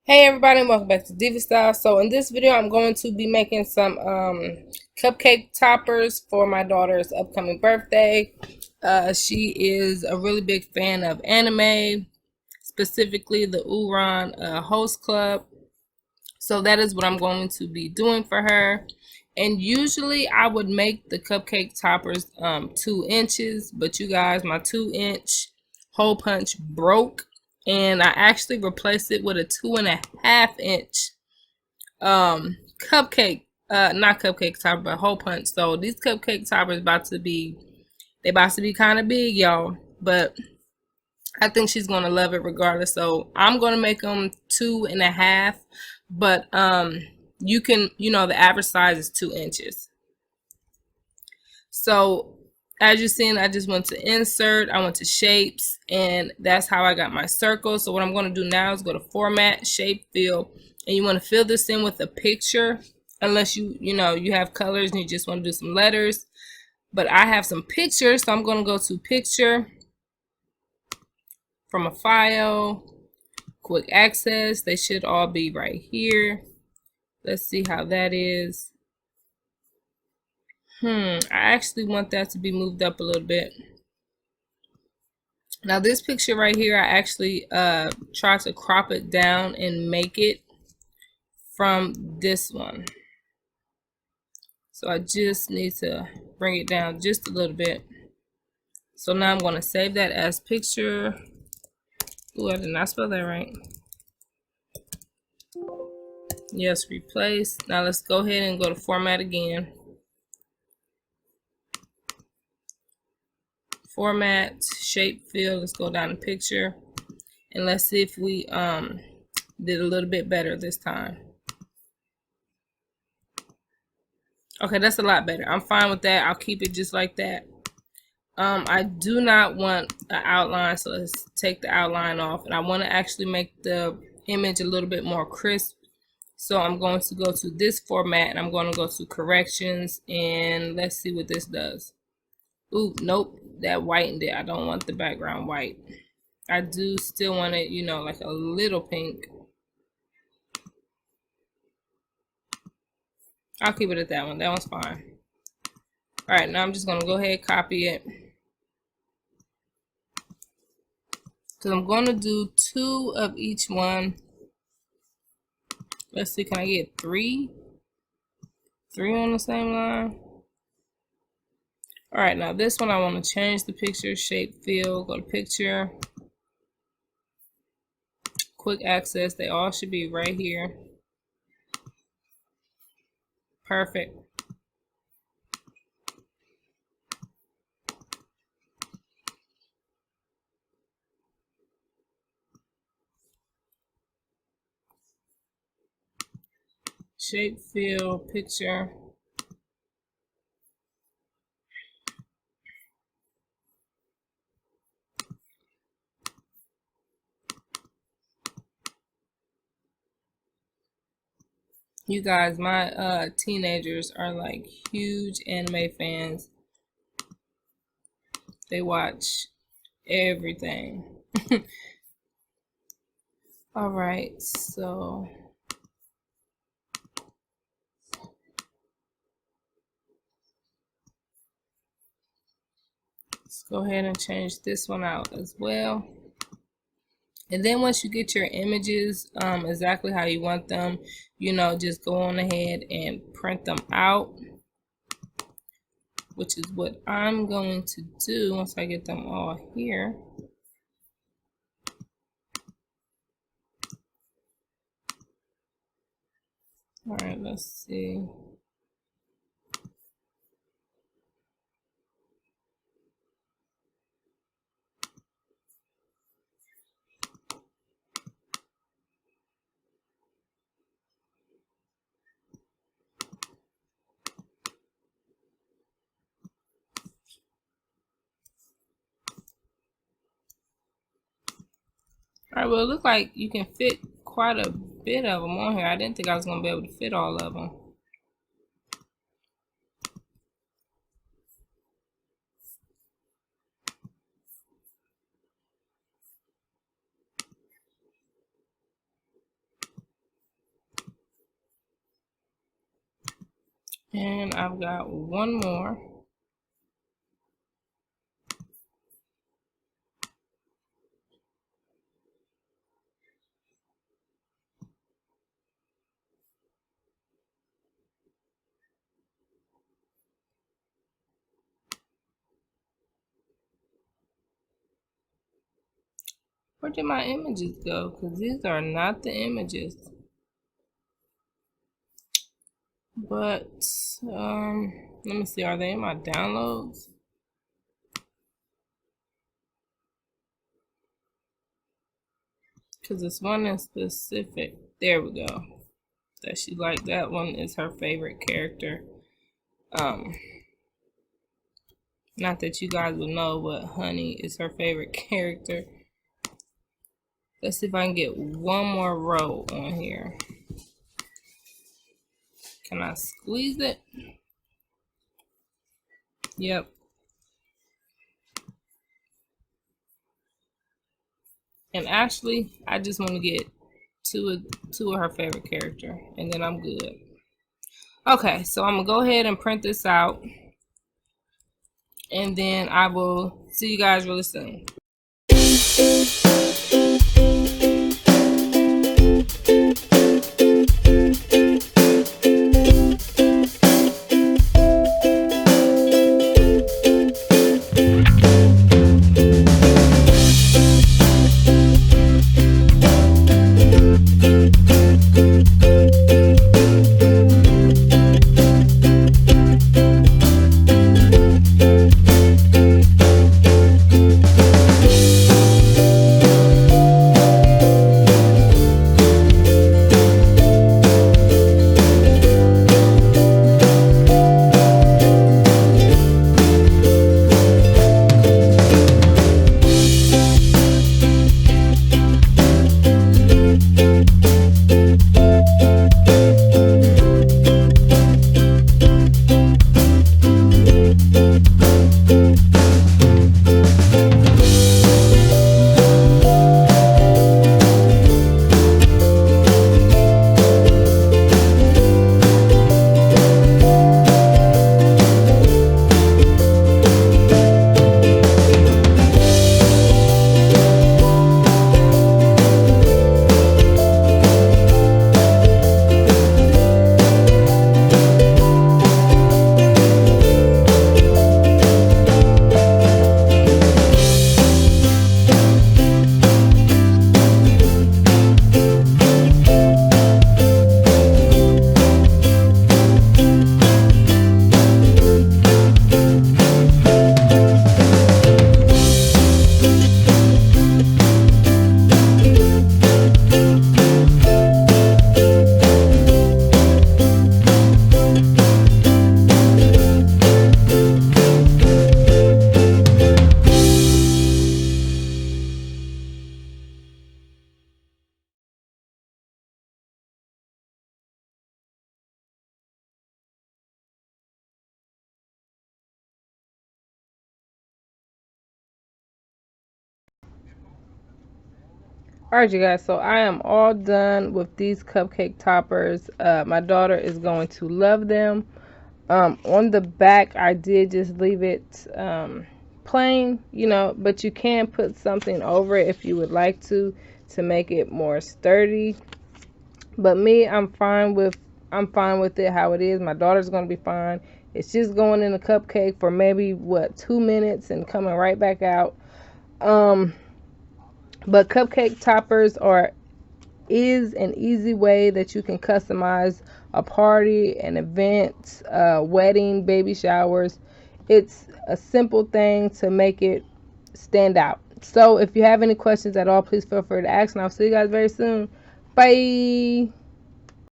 Hey everybody, and welcome back to Diva Style. So in this video, I'm going to be making some cupcake toppers for my daughter's upcoming birthday. She is a really big fan of anime, specifically the Uran Host Club. So that is what I'm going to be doing for her. And usually I would make the cupcake toppers 2 inches, but you guys, my 2-inch hole punch broke, and I actually replaced it with a 2.5-inch cupcake, not cupcake topper, but hole punch. So these cupcake toppers about to be kind of big, y'all, but I think she's gonna love it regardless. So I'm gonna make them 2.5, but you can, the average size is 2 inches. So as you're seeing, I just went to insert, I went to shapes, and that's how I got my circle. So what I'm going to do now is go to format, shape, fill, and you want to fill this in with a picture, unless you have colors and you just want to do some letters. But I have some pictures, so I'm going to go to picture, from a file, quick access. They should all be right here. Let's see how that is. I actually want that to be moved up a little bit. Now this picture right here, I actually tried to crop it down and make it from this one. So I just need to bring it down just a little bit. So now I'm going to save that as picture. Ooh, I did not spell that right. Yes, replace. Now let's go ahead and go to format again. Format, shape, fill. Let's go down to picture. And let's see if we did a little bit better this time. Okay, that's a lot better. I'm fine with that. I'll keep it just like that. I do not want an outline, so let's take the outline off. And I want to actually make the image a little bit more crisp. So I'm going to go to this format, and I'm going to go to corrections, and let's see what this does. Ooh, nope, that whitened it. I don't want the background white. I do still want it, like a little pink. I'll keep it at that one. That one's fine. All right, now I'm just going to go ahead and copy it. Because I'm going to do 2 of each one. Let's see, can I get 3? 3 on the same line? All right, now this one I want to change the picture, shape, fill, go to picture. Quick access, they all should be right here. Perfect. Shape, fill, picture. You guys, my teenagers are like huge anime fans. They watch everything. All right, so let's go ahead and change this one out as well. And then once you get your images exactly how you want them, just go on ahead and print them out, which is what I'm going to do once I get them all here. All right, let's see. All right, well, it looks like you can fit quite a bit of them on here. I didn't think I was going to be able to fit all of them. And I've got one more. Where did my images go? Because these are not the images. But, let me see, are they in my downloads? Because this one is specific. There we go. That she liked. That one is her favorite character. Not that you guys will know, but Honey is her favorite character. Let's see if I can get one more row on here. Can I squeeze it? Yep. And actually, I just want to get two of her favorite character, and then I'm good. Okay, so I'm gonna go ahead and print this out, and then I will see you guys really soon. Alright, you guys, so I am all done with these cupcake toppers. My daughter is going to love them. On the back, I did just leave it plain, but you can put something over it if you would like to make it more sturdy. But me, I'm fine with it how it is. My daughter's gonna be fine. It's just going in a cupcake for maybe 2 minutes and coming right back out. But cupcake toppers is an easy way that you can customize a party, an event, wedding, baby showers. It's a simple thing to make it stand out. So if you have any questions at all, please feel free to ask, and I'll see you guys very soon. Bye.